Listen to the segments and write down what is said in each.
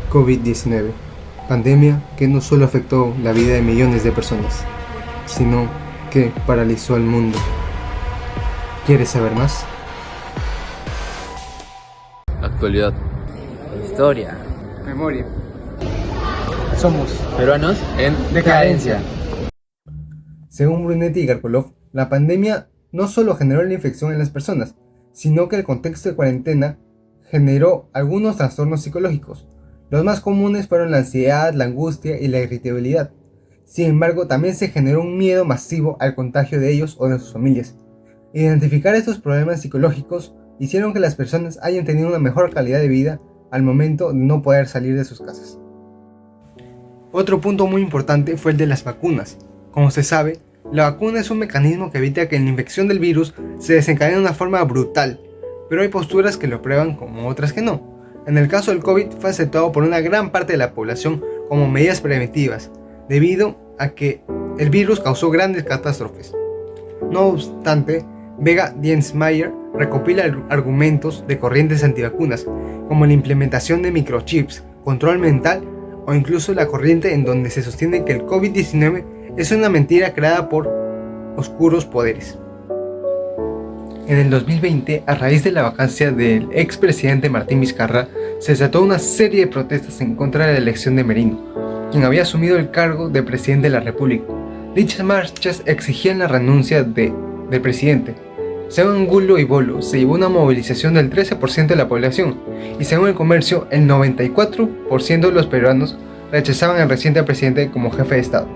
COVID-19, pandemia que no solo afectó la vida de millones de personas, sino que paralizó al mundo. ¿Quieres saber más? Actualidad. Historia. Memoria. Somos Peruanos en decadencia. Según Brunetti y Garkolov, la pandemia no solo generó la infección en las personas, sino que el contexto de cuarentena generó algunos trastornos psicológicos. Los más comunes fueron la ansiedad, la angustia y la irritabilidad. Sin embargo, también se generó un miedo masivo al contagio de ellos o de sus familias. Identificar estos problemas psicológicos hicieron que las personas hayan tenido una mejor calidad de vida al momento de no poder salir de sus casas. Otro punto muy importante fue el de las vacunas. Como se sabe, la vacuna es un mecanismo que evita que la infección del virus se desencadene de una forma brutal, pero hay posturas que lo prueban como otras que no. En el caso del COVID fue aceptado por una gran parte de la población como medidas preventivas, debido a que el virus causó grandes catástrofes. No obstante, Vega Diensmeyer recopila argumentos de corrientes antivacunas, como la implementación de microchips, control mental o incluso la corriente en donde se sostiene que el COVID-19 es una mentira creada por oscuros poderes. En el 2020, a raíz de la vacancia del expresidente Martín Vizcarra, se desató una serie de protestas en contra de la elección de Merino, quien había asumido el cargo de presidente de la República. Dichas marchas exigían la renuncia del presidente. Según Angulo y Bolo, se llevó una movilización del 13% de la población, y según el comercio, el 94% de los peruanos rechazaban al reciente presidente como jefe de Estado.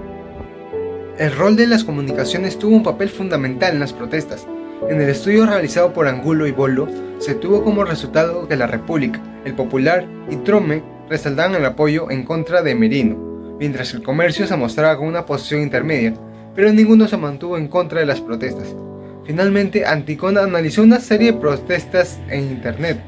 El rol de las comunicaciones tuvo un papel fundamental en las protestas. En el estudio realizado por Angulo y Bolo, se tuvo como resultado que la República, el Popular y Trome resaltaban el apoyo en contra de Merino, mientras el comercio se mostraba con una posición intermedia, pero ninguno se mantuvo en contra de las protestas. Finalmente, Anticona analizó una serie de protestas en internet.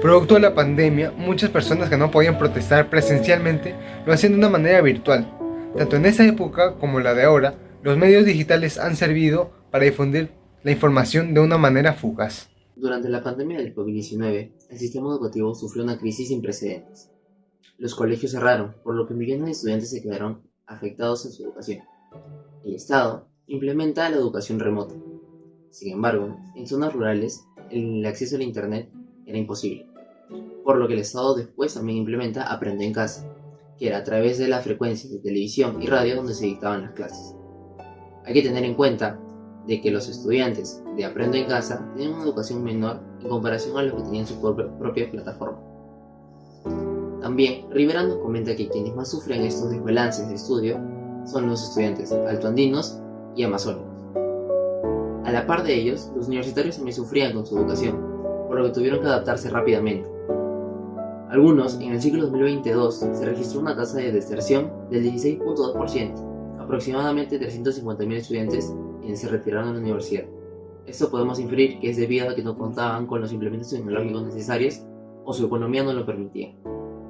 Producto de la pandemia, muchas personas que no podían protestar presencialmente lo hacían de una manera virtual. Tanto en esa época como la de ahora, los medios digitales han servido para difundir la información de una manera fugaz. Durante la pandemia del COVID-19, el sistema educativo sufrió una crisis sin precedentes. Los colegios cerraron, por lo que millones de estudiantes se quedaron afectados en su educación. El Estado implementa la educación remota. Sin embargo, en zonas rurales, el acceso al Internet era imposible, por lo que el Estado después también implementa Aprende en Casa, que era a través de las frecuencias de televisión y radio donde se dictaban las clases. Hay que tener en cuenta de que los estudiantes de Aprendo en Casa tienen una educación menor en comparación a los que tenían su propia plataforma. También, Rivera nos comenta que quienes más sufren estos desbalances de estudio son los estudiantes altoandinos y amazónicos. A la par de ellos, los universitarios también sufrían con su educación, por lo que tuvieron que adaptarse rápidamente. Algunos, en el ciclo 2022, se registró una tasa de deserción del 16.2%, aproximadamente 350.000 estudiantes quienes se retiraron de la universidad. Esto podemos inferir que es debido a que no contaban con los implementos tecnológicos necesarios o su economía no lo permitía.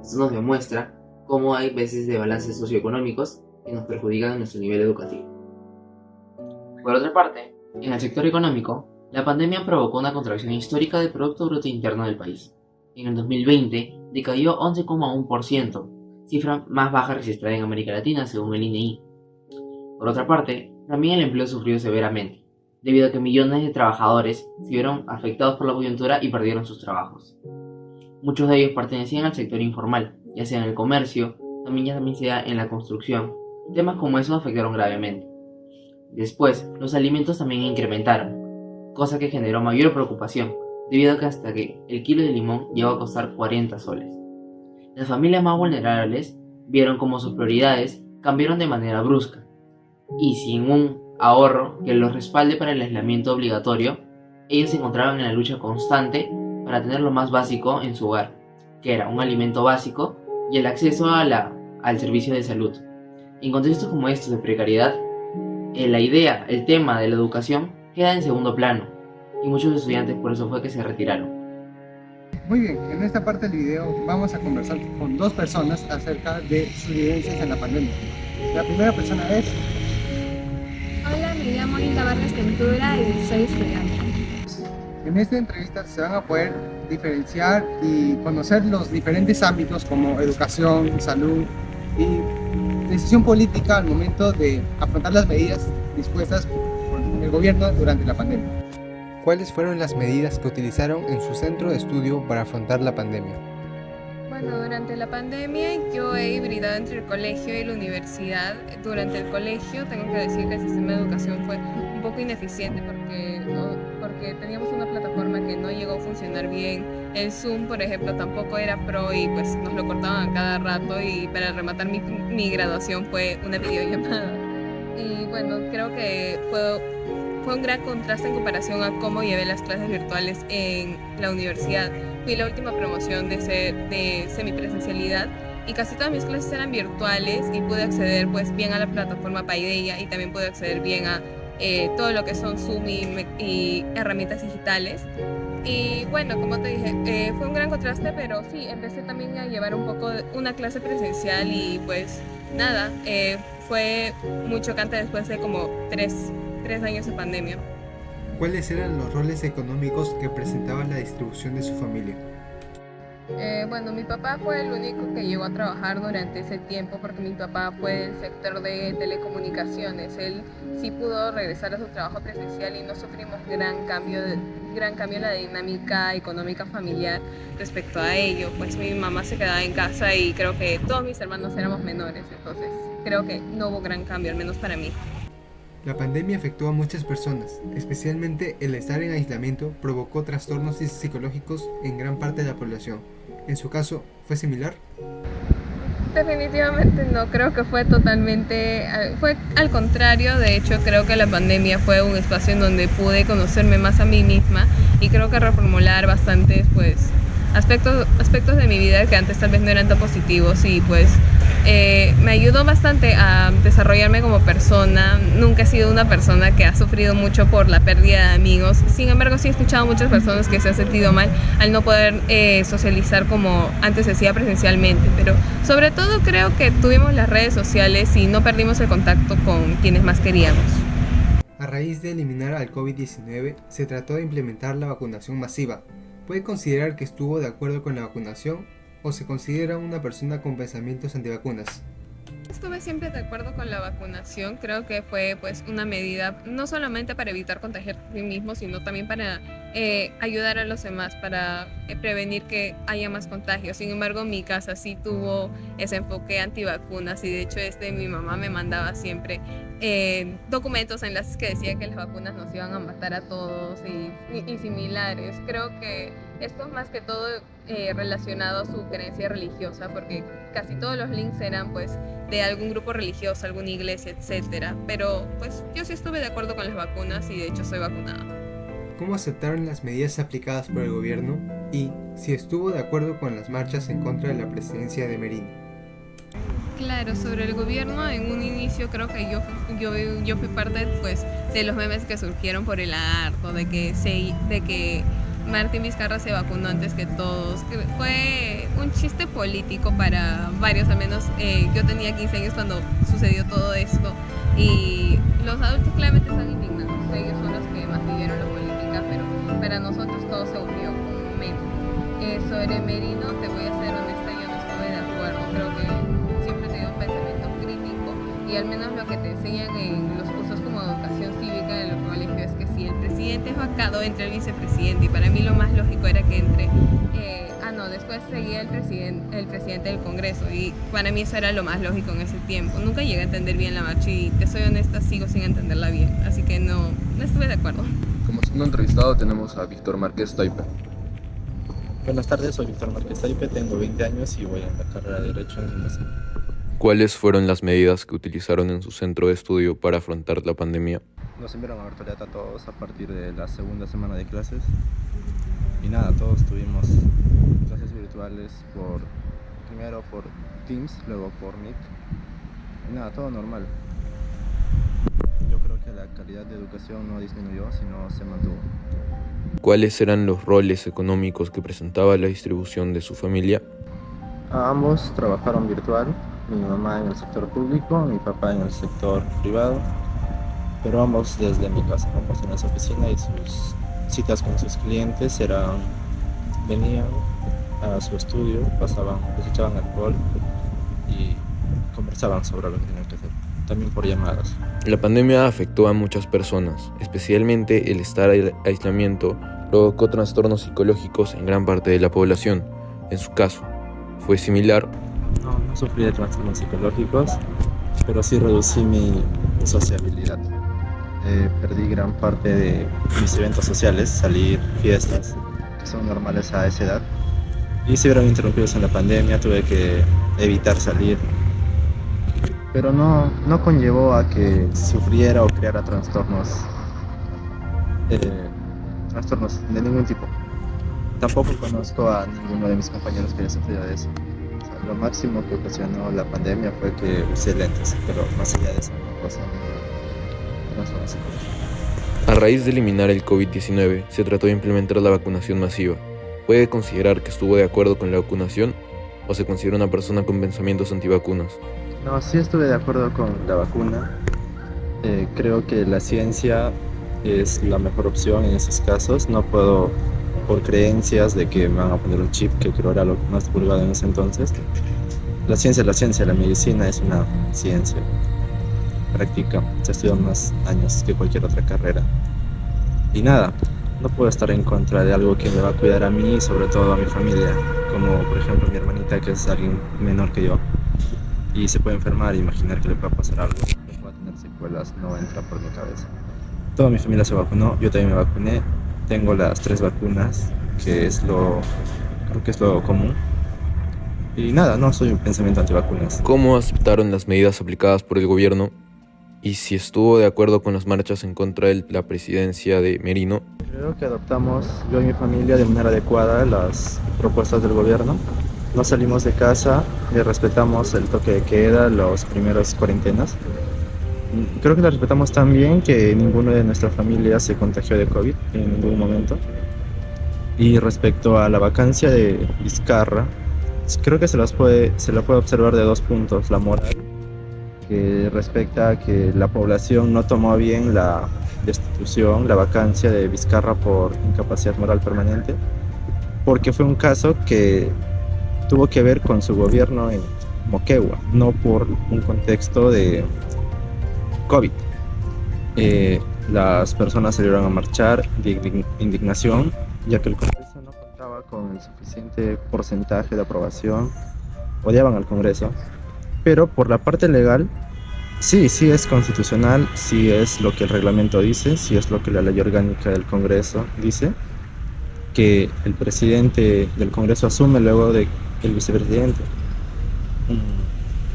Esto nos demuestra cómo hay veces de balances socioeconómicos que nos perjudican en nuestro nivel educativo. Por otra parte, en el sector económico, la pandemia provocó una contracción histórica del Producto Bruto Interno del país. En el 2020 decayó 11,1%, cifra más baja registrada en América Latina según el INEI. Por otra parte, también el empleo sufrió severamente, debido a que millones de trabajadores se vieron afectados por la coyuntura y perdieron sus trabajos. Muchos de ellos pertenecían al sector informal, ya sea en el comercio, también sea en la construcción. Temas como esos afectaron gravemente. Después, los alimentos también incrementaron, cosa que generó mayor preocupación, debido a que hasta que el kilo de limón llegó a costar 40 soles. Las familias más vulnerables vieron como sus prioridades cambiaron de manera brusca, y sin un ahorro que los respalde para el aislamiento obligatorio, ellos se encontraban en la lucha constante para tener lo más básico en su hogar, que era un alimento básico y el acceso al servicio de salud. En contextos como estos de precariedad, el tema de la educación queda en segundo plano, y muchos estudiantes por eso fue que se retiraron. Muy bien, en esta parte del video vamos a conversar con dos personas acerca de sus vivencias en la pandemia. La primera persona es... Hola, me llamo Linda Vargas Ventura y soy estudiante. En esta entrevista se van a poder diferenciar y conocer los diferentes ámbitos como educación, salud y decisión política al momento de afrontar las medidas dispuestas por el gobierno durante la pandemia. ¿Cuáles fueron las medidas que utilizaron en su centro de estudio para afrontar la pandemia? Bueno, durante la pandemia yo he hibridado entre el colegio y la universidad. Durante el colegio tengo que decir que el sistema de educación fue un poco ineficiente porque teníamos una plataforma que no llegó a funcionar bien. El Zoom, por ejemplo, tampoco era pro y pues nos lo cortaban a cada rato, y para rematar mi graduación fue una videollamada. Y bueno, creo que fue un gran contraste en comparación a cómo llevé las clases virtuales en la universidad. Fui la última promoción de semipresencialidad y casi todas mis clases eran virtuales, y pude acceder pues bien a la plataforma Paideia, y también pude acceder bien a todo lo que son Zoom y herramientas digitales. Y bueno, como te dije, fue un gran contraste, pero sí, empecé también a llevar un poco una clase presencial, y pues nada, fue muy chocante después de como tres años de pandemia. ¿Cuáles eran los roles económicos que presentaba la distribución de su familia? Bueno, mi papá fue el único que llegó a trabajar durante ese tiempo, porque mi papá fue del sector de telecomunicaciones. Él sí pudo regresar a su trabajo presencial y no sufrimos gran cambio en la dinámica económica familiar respecto a ello. Pues mi mamá se quedaba en casa y creo que todos mis hermanos éramos menores, entonces creo que no hubo gran cambio, al menos para mí. La pandemia afectó a muchas personas, especialmente el estar en aislamiento provocó trastornos psicológicos en gran parte de la población. ¿En su caso, fue similar? Definitivamente no, creo que fue al contrario. De hecho, creo que la pandemia fue un espacio en donde pude conocerme más a mí misma, y creo que reformular bastantes pues aspectos de mi vida que antes tal vez no eran tan positivos, y pues me ayudó bastante a desarrollarme como persona. Nunca he sido una persona que ha sufrido mucho por la pérdida de amigos. Sin embargo, sí he escuchado a muchas personas que se han sentido mal al no poder socializar como antes se hacía presencialmente. Pero sobre todo creo que tuvimos las redes sociales y no perdimos el contacto con quienes más queríamos. A raíz de eliminar al COVID-19, se trató de implementar la vacunación masiva. ¿Puede considerar que estuvo de acuerdo con la vacunación o se considera una persona con pensamientos antivacunas? Estuve siempre de acuerdo con la vacunación. Creo que fue pues una medida no solamente para evitar contagiar a sí mismo, sino también para ayudar a los demás, para prevenir que haya más contagios. Sin embargo, mi casa sí tuvo ese enfoque antivacunas, y de hecho mi mamá me mandaba siempre documentos en los que decía que las vacunas nos iban a matar a todos y similares. Creo que esto es más que todo relacionado a su creencia religiosa, porque casi todos los links eran pues de algún grupo religioso, alguna iglesia, etcétera. Pero pues yo sí estuve de acuerdo con las vacunas, y de hecho soy vacunada. ¿Cómo aceptaron las medidas aplicadas por el gobierno y si estuvo de acuerdo con las marchas en contra de la presidencia de Merino? Claro, sobre el gobierno, en un inicio creo que yo fui parte pues de los memes que surgieron por el harto de que Martín Vizcarra se vacunó antes que todos. Fue un chiste político para varios, al menos yo tenía 15 años cuando sucedió todo esto, y los adultos claramente están indignados. Ellos son los que más vivieron la política, pero para nosotros todo se volvió un meme. Sobre Merino, te voy a ser honesta, yo no estuve de acuerdo. Creo que siempre he tenido un pensamiento crítico, y al menos lo que te enseñan en los cursos como educación cívica en los colegios es que si el presidente es vacado, entra el vicepresidente, y para mí lo más lógico era que entre después seguía el presidente del Congreso, y para mí eso era lo más lógico en ese tiempo. Nunca llegué a entender bien la marcha, y te soy honesta, sigo sin entenderla bien, así que no estuve de acuerdo. Como segundo entrevistado tenemos a Víctor Márquez Taipe. Buenas tardes, soy Víctor Márquez Taipe, tengo 20 años y voy en la carrera de Derecho en Indonesia. ¿Cuáles fueron las medidas que utilizaron en su centro de estudio para afrontar la pandemia? Nos enviaron a virtualidad a todos a partir de la segunda semana de clases. Y nada, todos tuvimos clases virtuales primero por Teams, luego por Meet. Y nada, todo normal. Yo creo que la calidad de educación no disminuyó, sino se mantuvo. ¿Cuáles eran los roles económicos que presentaba la distribución de su familia? Ambos trabajaron virtual, mi mamá en el sector público, mi papá en el sector privado, pero ambos desde mi casa, ambos en esa oficina, y sus citas con sus clientes eran venían a su estudio, les echaban alcohol y conversaban sobre lo que tenían que hacer, también por llamadas. La pandemia afectó a muchas personas, especialmente el estar en aislamiento provocó trastornos psicológicos en gran parte de la población. En su caso, fue similar. No sufrí de trastornos psicológicos, pero sí reducí mi sociabilidad. Perdí gran parte de mis eventos sociales, salir, fiestas, que son normales a esa edad. Y se vieron interrumpidos en la pandemia, tuve que evitar salir. Pero no conllevó a que sufriera o creara trastornos de ningún tipo. Tampoco conozco a ninguno de mis compañeros que haya sufrido de eso. O sea, lo máximo que ocasionó la pandemia fue que usé lentes, pero más allá de eso no pasó nada psicológico. A raíz de eliminar el COVID-19, se trató de implementar la vacunación masiva. ¿Puede considerar que estuvo de acuerdo con la vacunación o se considera una persona con pensamientos antivacunas? No, sí estuve de acuerdo con la vacuna. Creo que la ciencia es la mejor opción en esos casos. No puedo, por creencias de que me van a poner un chip, que creo era lo más divulgado en ese entonces. La ciencia, la medicina es una ciencia práctica. Se estudia más años que cualquier otra carrera. Y nada, no puedo estar en contra de algo que me va a cuidar a mí y sobre todo a mi familia, como por ejemplo mi hermanita, que es alguien menor que yo y se puede enfermar, imaginar que le pueda pasar algo, que pueda tener secuelas, no entra por mi cabeza. Toda mi familia se vacunó, yo también me vacuné, tengo las 3 vacunas, creo que es lo común. Y nada, no soy un pensamiento antivacunas. ¿Cómo aceptaron las medidas aplicadas por el gobierno? Y si estuvo de acuerdo con las marchas en contra de la presidencia de Merino. Creo que adoptamos, yo y mi familia, de manera adecuada las propuestas del gobierno. No salimos de casa y respetamos el toque de queda, las primeras cuarentenas. Creo que la respetamos tan bien que ninguno de nuestra familia se contagió de COVID en ningún momento. Y respecto a la vacancia de Vizcarra, creo que se la puede observar de 2 puntos. La moral, que respecta a que la población no tomó bien la destitución, la vacancia de Vizcarra por incapacidad moral permanente, porque fue un caso que tuvo que ver con su gobierno en Moquegua, no por un contexto de COVID. Las personas salieron a marchar de indignación, ya que el Congreso no contaba con el suficiente porcentaje de aprobación. Odiaban al Congreso, pero por la parte legal, sí es constitucional, sí es lo que el reglamento dice, sí es lo que la ley orgánica del Congreso dice, que el presidente del Congreso asume luego de el vicepresidente.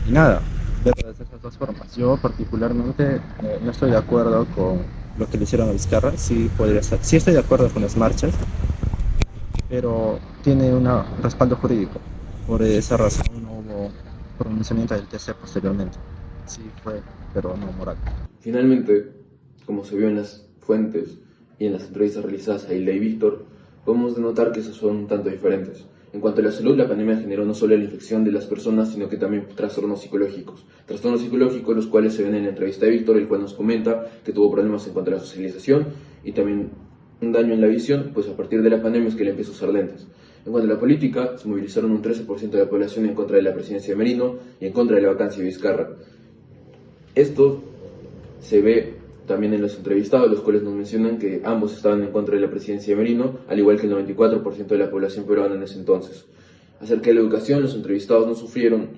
Y nada, verlo de esas 2 formas. Yo particularmente no estoy de acuerdo con lo que le hicieron a Vizcarra, sí estoy de acuerdo con las marchas, pero tiene un respaldo jurídico. Por esa razón no hubo pronunciamiento del TC posteriormente. Sí fue, pero no moral. Finalmente, como se vio en las fuentes y en las entrevistas realizadas a Hilda y Víctor, podemos denotar que esos son un tanto diferentes. En cuanto a la salud, la pandemia generó no solo la infección de las personas, sino que también trastornos psicológicos. Trastornos psicológicos, los cuales se ven en la entrevista de Víctor, el cual nos comenta que tuvo problemas en cuanto a la socialización y también un daño en la visión, pues a partir de la pandemia es que él empezó a usar lentes. En cuanto a la política, se movilizaron un 13% de la población en contra de la presidencia de Merino y en contra de la vacancia de Vizcarra. Esto se ve también en los entrevistados, los cuales nos mencionan que ambos estaban en contra de la presidencia de Merino, al igual que el 94% de la población peruana en ese entonces. Acerca de la educación, los entrevistados no sufrieron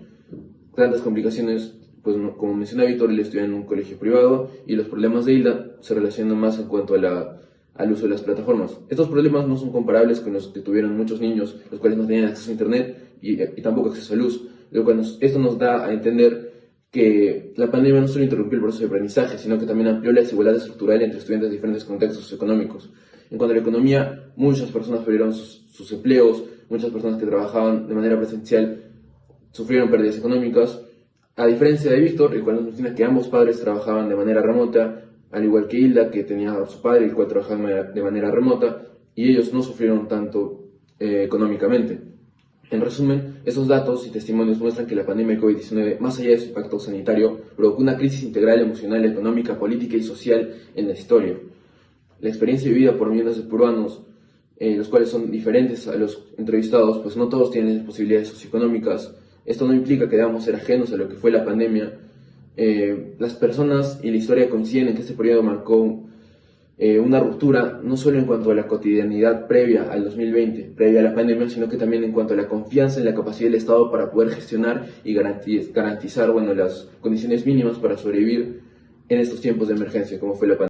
tantas complicaciones, pues como menciona Víctor, él estudia en un colegio privado y los problemas de Hilda se relacionan más en cuanto al uso de las plataformas. Estos problemas no son comparables con los que tuvieron muchos niños, los cuales no tenían acceso a internet y tampoco acceso a luz, lo cual esto nos da a entender que la pandemia no solo interrumpió el proceso de aprendizaje, sino que también amplió la desigualdad estructural entre estudiantes de diferentes contextos económicos. En cuanto a la economía, muchas personas perdieron sus empleos, muchas personas que trabajaban de manera presencial sufrieron pérdidas económicas. A diferencia de Víctor, el cual nos menciona que ambos padres trabajaban de manera remota, al igual que Hilda, que tenía a su padre, el cual trabajaba de manera remota, y ellos no sufrieron tanto económicamente. En resumen, esos datos y testimonios muestran que la pandemia de COVID-19, más allá de su impacto sanitario, provocó una crisis integral emocional, económica, política y social en la historia. La experiencia vivida por millones de peruanos los cuales son diferentes a los entrevistados, pues no todos tienen posibilidades socioeconómicas. Esto no implica que debamos ser ajenos a lo que fue la pandemia. Las personas y la historia coinciden en que este periodo marcó una ruptura no solo en cuanto a la cotidianidad previa al 2020, previa a la pandemia, sino que también en cuanto a la confianza en la capacidad del Estado para poder gestionar y garantizar las condiciones mínimas para sobrevivir en estos tiempos de emergencia, como fue la pandemia.